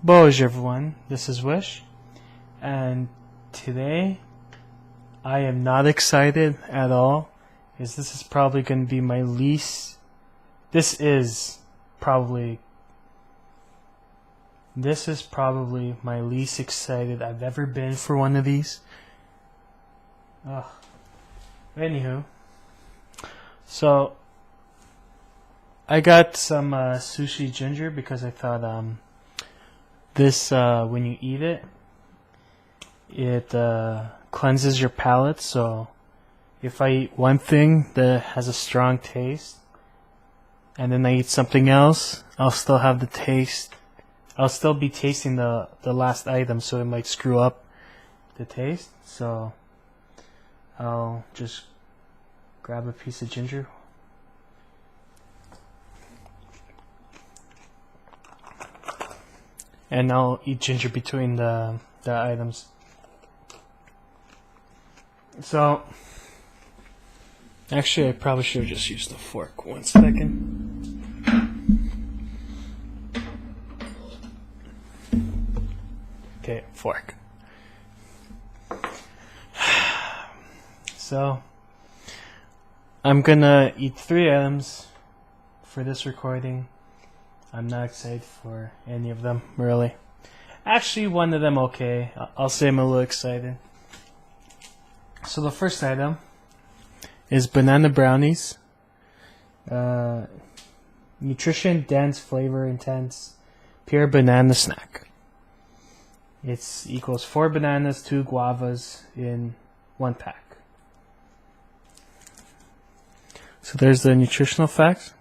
Bonjour everyone, this is Wish, and today I am not excited at all, because this is probably going to be my least, this is probably my least excited I've ever been for one of these. Anywho, so I got some sushi ginger because I thought this when you eat it, it cleanses your palate. So if I eat one thing that has a strong taste and then I eat something else, I'll still have the taste. I'll still be tasting the last item, so it might screw up the taste. So I'll just grab a piece of ginger. And I'll eat ginger between the items. So, actually I probably should have just used a fork. 1 second. Okay, fork. So, I'm gonna eat 3 items for this recording. I'm not excited for any of them, really. Actually, one of them okay. I'll say I'm a little excited. So the first item is banana brownies. Nutrition dense, flavor intense, pure banana snack. It's equals 4 bananas, 2 guavas in 1 pack. So there's the nutritional facts.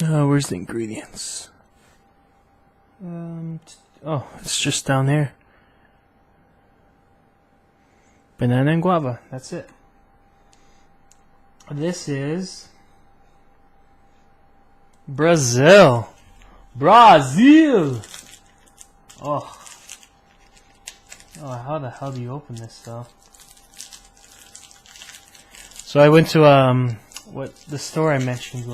Where's the ingredients? Oh, it's just down there. Banana and guava. That's it. This is Brazil. Oh, how the hell do you open this stuff? So I went to the store I mentioned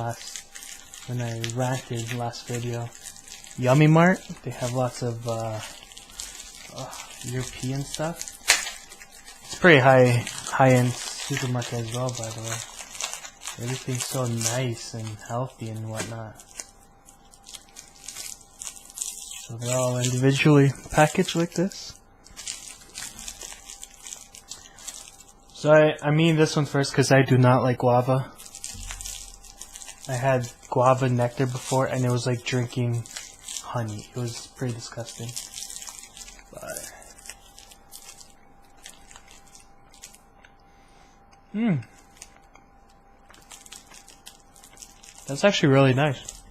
when I ranted last video, Yummy Mart. They have lots of European stuff. It's pretty high-end supermarket as well, by the way. Everything's so nice and healthy and whatnot. So they're all individually packaged like this. So I mean this one first because I do not like guava. I had guava nectar before and it was like drinking honey. It was pretty disgusting. But that's actually really nice.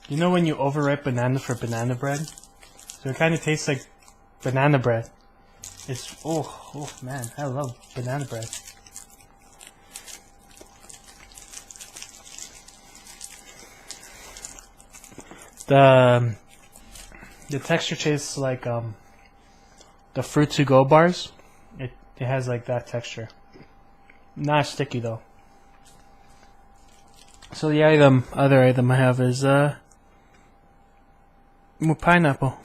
You know when you overripe banana for banana bread? So it kind of tastes like banana bread. It's oh man, I love banana bread. The texture tastes like the Fruit to Go bars. It has like that texture. Not sticky though. So the other item I have is pineapple.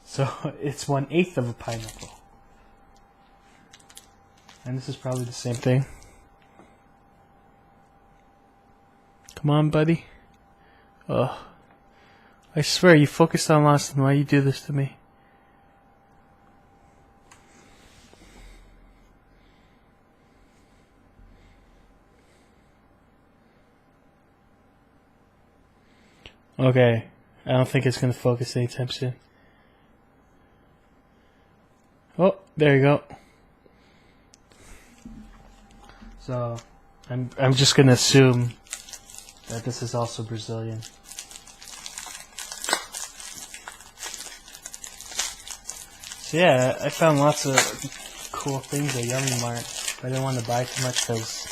So it's 1/8 of a pineapple. And this is probably the same thing. Come on, buddy. Oh, I swear you focused on Lawson. Why you do this to me? Okay, I don't think it's gonna focus anytime soon. Oh, there you go. So, I'm just gonna assume that this is also Brazilian. So yeah, I found lots of cool things at Yummy Mart, but I didn't want to buy too much because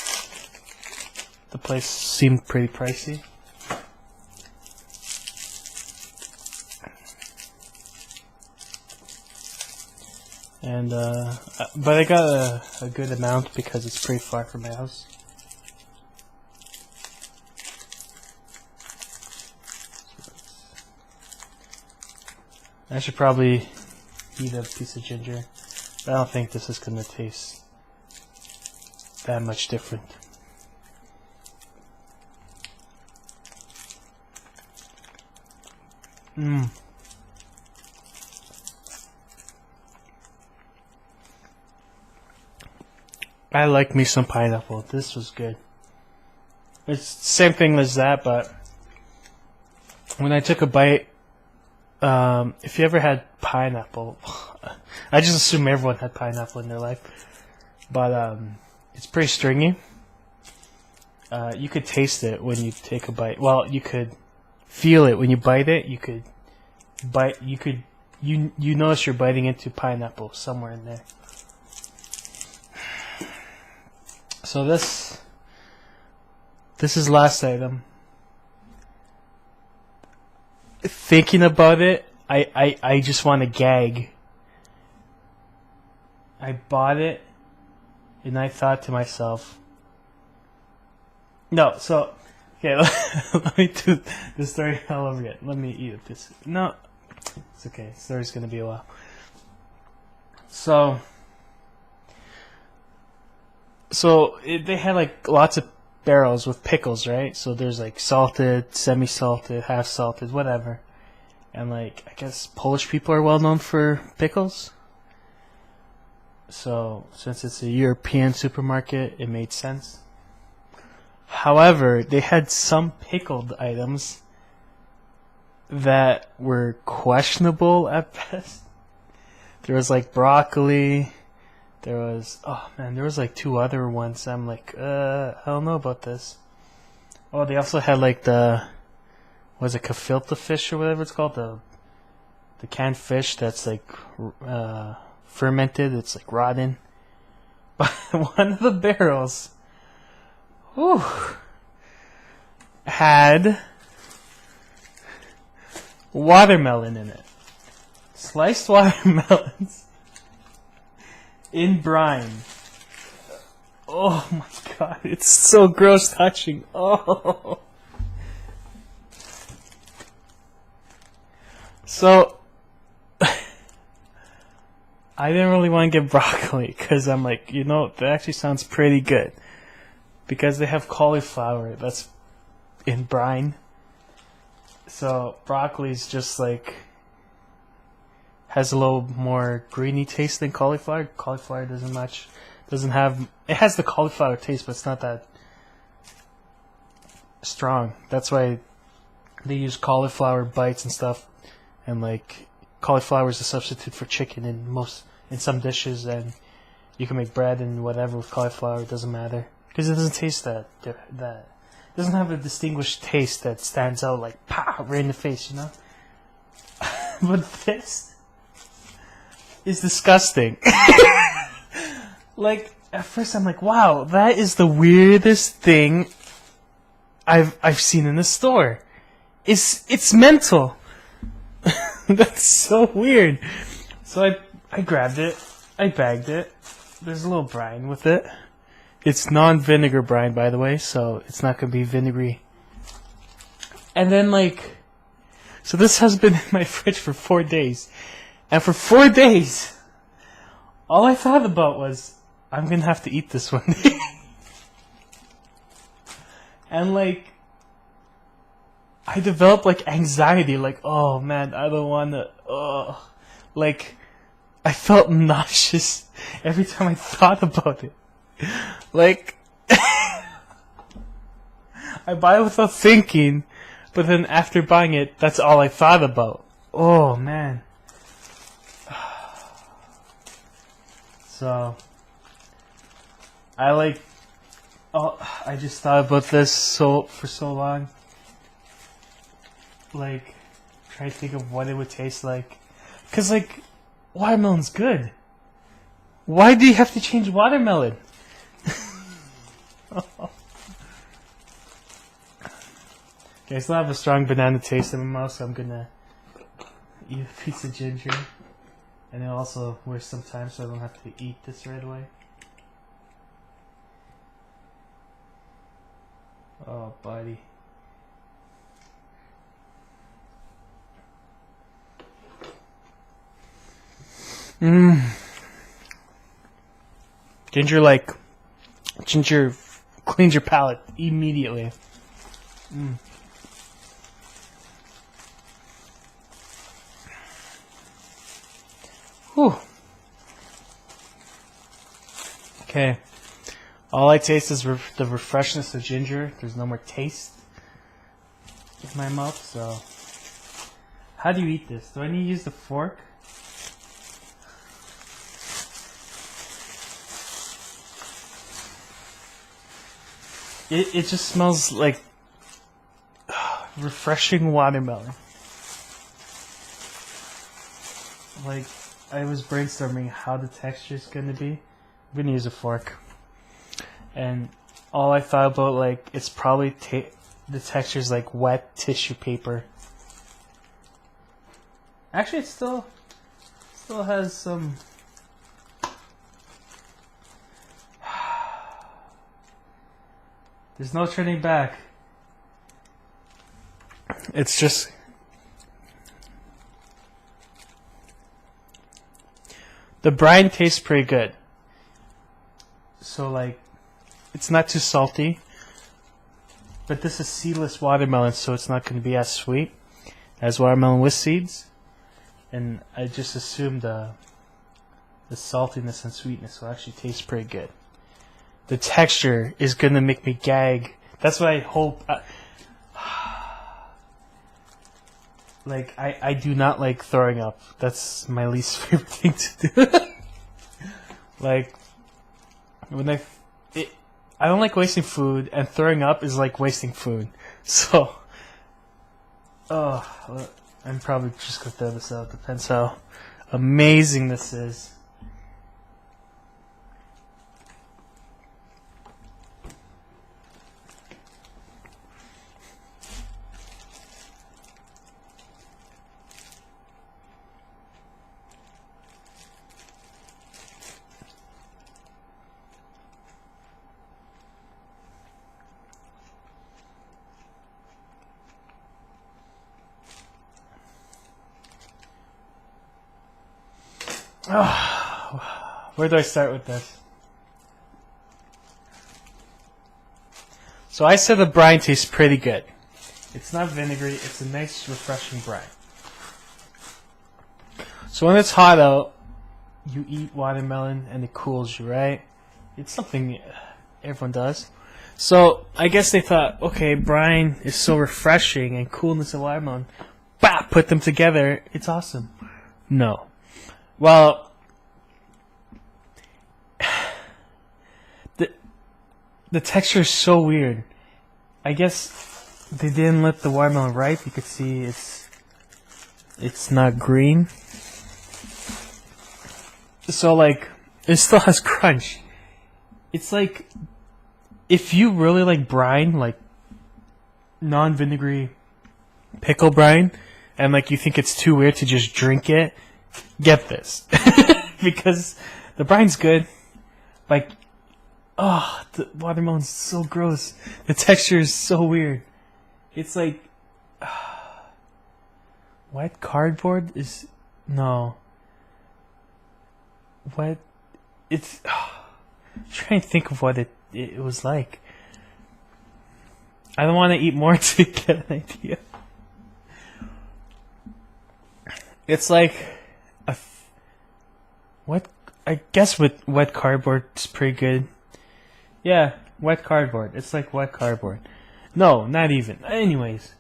the place seemed pretty pricey. And but I got a good amount because it's pretty far from my house. I should probably eat a piece of ginger. I don't think this is gonna taste that much different. Mmm. I like me some pineapple. This was good. It's the same thing as that, but when I took a bite, if you ever had pineapple, I just assume everyone had pineapple in their life, but it's pretty stringy. You could taste it when you take a bite. Well, you could feel it when you bite it. You could bite. You notice you're biting into pineapple somewhere in there. So this is last item. Thinking about it, I just want to gag. I bought it, and I thought to myself, no, so, okay, let me do the story all over again. Let me eat this. No, it's okay. The story's going to be a while. So they had like lots of barrels with pickles, right? So there's like salted, semi-salted, half-salted, whatever. And like, I guess Polish people are well known for pickles. So since it's a European supermarket, it made sense. However, they had some pickled items that were questionable at best. There was like broccoli. There was, oh man, there was like two other ones. I'm like, I don't know about this. Oh, they also had like was it gefilte fish or whatever it's called? The canned fish that's like fermented. It's like rotten. But one of the barrels, whew, had watermelon in it. Sliced watermelons. In brine. Oh my god, it's so gross touching. Oh. So, I didn't really want to get broccoli because I'm like, you know, that actually sounds pretty good. Because they have cauliflower that's in brine. So, broccoli's just like has a little more greeny taste than cauliflower. Cauliflower doesn't have, it has the cauliflower taste, but it's not that strong. That's why they use cauliflower bites and stuff, and like cauliflower is a substitute for chicken in some dishes, and you can make bread and whatever with cauliflower. It doesn't matter because it doesn't taste that it doesn't have a distinguished taste that stands out like pow right in the face, you know. But this is disgusting. Like at first I'm like, wow, that is the weirdest thing I've seen in the store. It's mental. That's so weird. So I grabbed it, I bagged it. There's a little brine with it. It's non-vinegar brine, by the way, so it's not gonna be vinegary. And then like, so this has been in my fridge for 4 days. And for 4 days, all I thought about was, I'm gonna have to eat this one day. And like, I developed like anxiety, like, oh man, I don't wanna, like, I felt nauseous every time I thought about it. Like, I buy it without thinking, but then after buying it, that's all I thought about. Oh man. So, I just thought about this for so long. Like, trying to think of what it would taste like. Cause like, watermelon's good. Why do you have to change watermelon? Okay, I still have a strong banana taste in my mouth, so I'm gonna eat a piece of ginger. And it'll also waste some time so I don't have to eat this right away. Oh, buddy. Ginger cleans your palate immediately. Whew. Okay. All I taste is the refreshness of ginger. There's no more taste in my mouth, so... How do you eat this? Do I need to use the fork? It just smells like refreshing watermelon. Like, I was brainstorming how the texture is going to be. I'm going to use a fork. And all I thought about, like, it's probably the texture is like wet tissue paper. Actually, it still has some... There's no turning back. It's just... The brine tastes pretty good. So, like, it's not too salty. But this is seedless watermelon, so it's not going to be as sweet as watermelon with seeds. And I just assumed the saltiness and sweetness will actually taste pretty good. The texture is going to make me gag. That's what I hope. Like, I do not like throwing up. That's my least favorite thing to do. Like, when I don't like wasting food, and throwing up is like wasting food. So, I'm probably just going to throw this out. Depends how amazing this is. Where do I start with this? So I said the brine tastes pretty good. It's not vinegary, it's a nice refreshing brine. So when it's hot out, you eat watermelon and it cools you, right? It's something everyone does. So I guess they thought, okay, brine is so refreshing and coolness of watermelon. Bah! Put them together, it's awesome. No. Well, the texture is so weird. I guess they didn't let the watermelon ripe. You could see it's not green. So, like, it still has crunch. It's like, if you really like brine, like non-vinegary pickle brine, and like you think it's too weird to just drink it, get this. Because the brine's good. Like, the watermelon's so gross. The texture is so weird. It's like... wet cardboard is... No. What? It's... I'm trying to think of what it was like. I don't want to eat more to get an idea. It's like... What? I guess with wet cardboard, it's pretty good. Yeah, wet cardboard. It's like wet cardboard. No, not even. Anyways,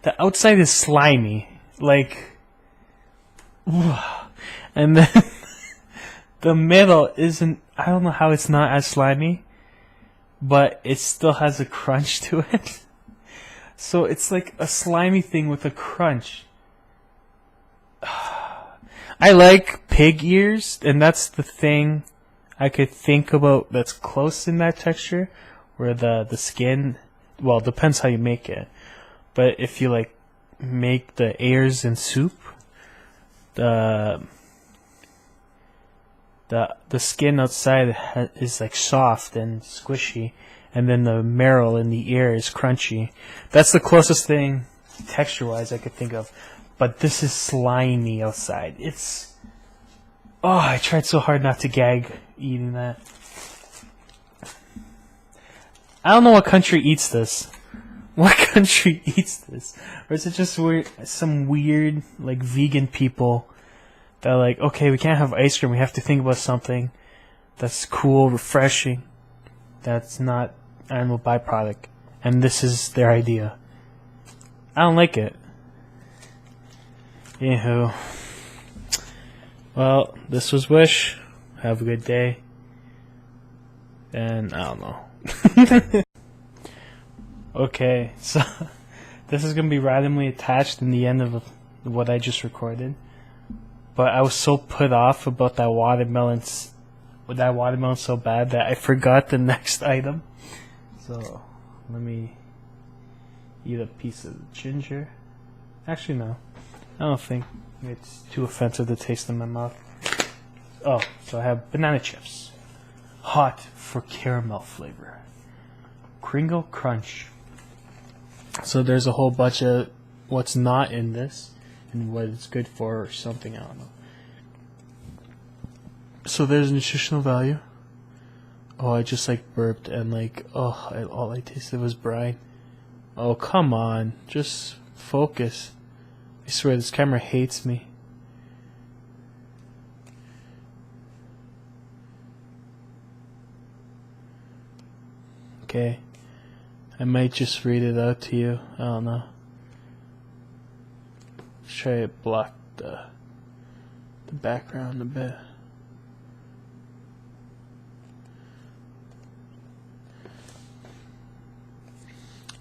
the outside is slimy. Like... And then... the middle isn't... I don't know how it's not as slimy. But it still has a crunch to it. So it's like a slimy thing with a crunch. I like pig ears, and that's the thing I could think about that's close in that texture, where the skin, well, it depends how you make it. But if you like make the ears in soup, the skin outside is like soft and squishy, and then the marrow in the ear is crunchy. That's the closest thing texture-wise I could think of. But this is slimy outside. It's... Oh, I tried so hard not to gag eating that. I don't know what country eats this. What country eats this? Or is it just some weird, like, vegan people that are like, okay, we can't have ice cream. We have to think about something that's cool, refreshing, that's not animal byproduct. And this is their idea. I don't like it. Anywho. Well, this was Wish. Have a good day. And I don't know. Okay, so this is going to be randomly attached in the end of what I just recorded. But I was so put off about that watermelon so bad that I forgot the next item. So, let me eat a piece of ginger. Actually, no. I don't think it's too offensive to taste in my mouth. Oh, so I have banana chips. Hot for caramel flavor. Kringle Crunch. So there's a whole bunch of what's not in this and what it's good for or something, I don't know. So there's nutritional value. Oh, I just like burped and like, all I tasted was brine. Oh, come on. Just focus. I swear this camera hates me. Okay. I might just read it out to you. I don't know. Let's try to block the background a bit.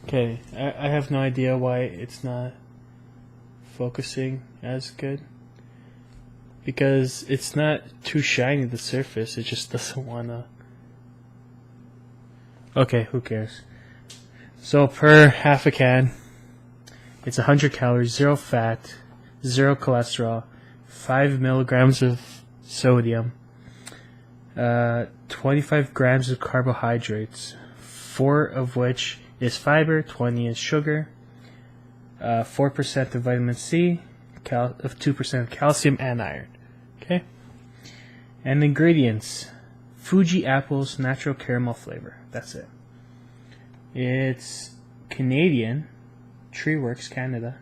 Okay, I have no idea why it's not focusing as good. Because it's not too shiny, the surface. It just doesn't wanna... Okay, who cares? So per half a can, it's 100 calories, 0 fat, 0 cholesterol, 5 milligrams of sodium, 25 grams of carbohydrates, 4 of which is fiber, 20 is sugar, 4% of vitamin C, 2% of calcium and iron. Okay? And ingredients: Fuji apples, natural caramel flavor. That's it. It's Canadian, TreeWorks Canada.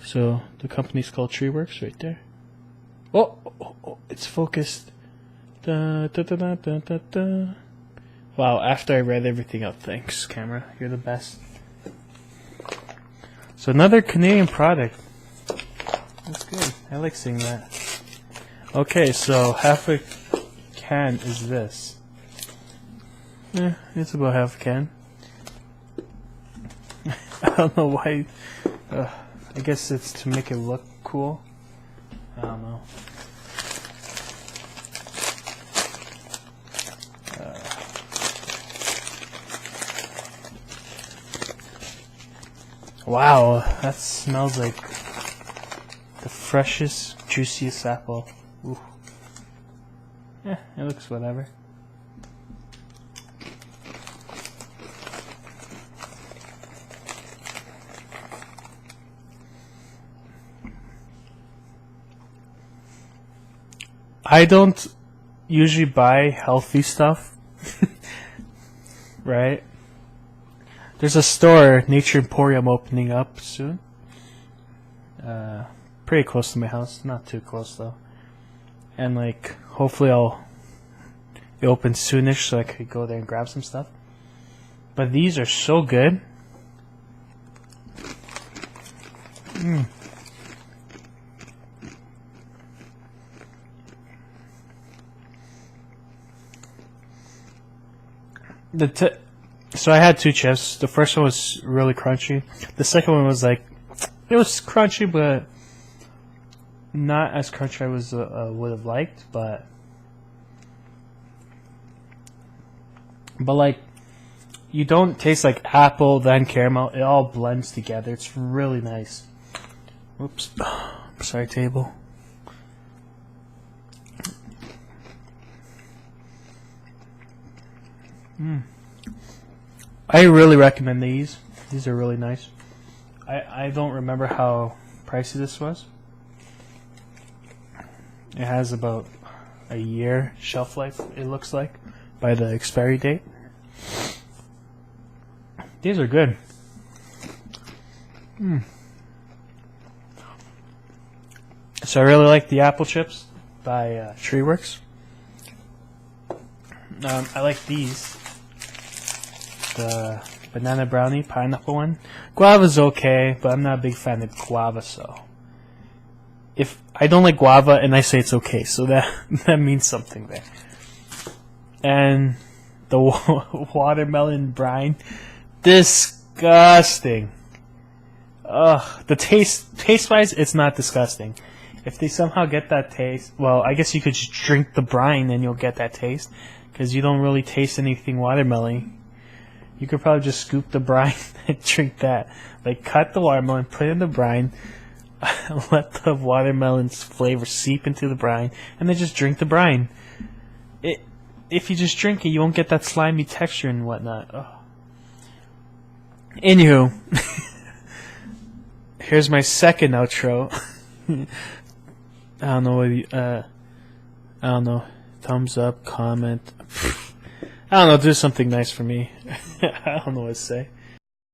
So the company's called TreeWorks right there. Oh, it's focused. Da, da, da, da, da, da, da. Wow, after I read everything out, thanks camera, you're the best. So another Canadian product. That's good. I like seeing that. Okay, so half a can is this. It's about half a can. I don't know why. I guess it's to make it look cool. I don't know. Wow, that smells like the freshest, juiciest apple. Ooh. Yeah, it looks whatever. I don't usually buy healthy stuff, right? There's a store, Nature Emporium, opening up soon. Pretty close to my house, not too close though. And like, hopefully it opens soonish so I could go there and grab some stuff. But these are so good. So I had 2 chips. The first one was really crunchy. The second one was like, it was crunchy, but not as crunchy as I would have liked. But like, you don't taste like apple then caramel. It all blends together. It's really nice. Whoops, sorry, table. I really recommend these. These are really nice. I don't remember how pricey this was. It has about a year shelf life, it looks like, by the expiry date. These are good. So I really like the apple chips by Treeworks. I like these. The banana brownie pineapple one. Guava's okay, but I'm not a big fan of guava, so if I don't like guava and I say it's okay, so that means something there. And the watermelon brine, disgusting. Ugh, the taste wise, it's not disgusting. If they somehow get that taste, well, I guess you could just drink the brine and you'll get that taste, because you don't really taste anything watermelon. You could probably just scoop the brine and drink that. Like, cut the watermelon, put it in the brine, let the watermelon's flavor seep into the brine, and then just drink the brine. If you just drink it, you won't get that slimy texture and whatnot. Oh. Anywho, here's my second outro. I don't know what I don't know. Thumbs up, comment. I don't know, do something nice for me. I don't know what to say.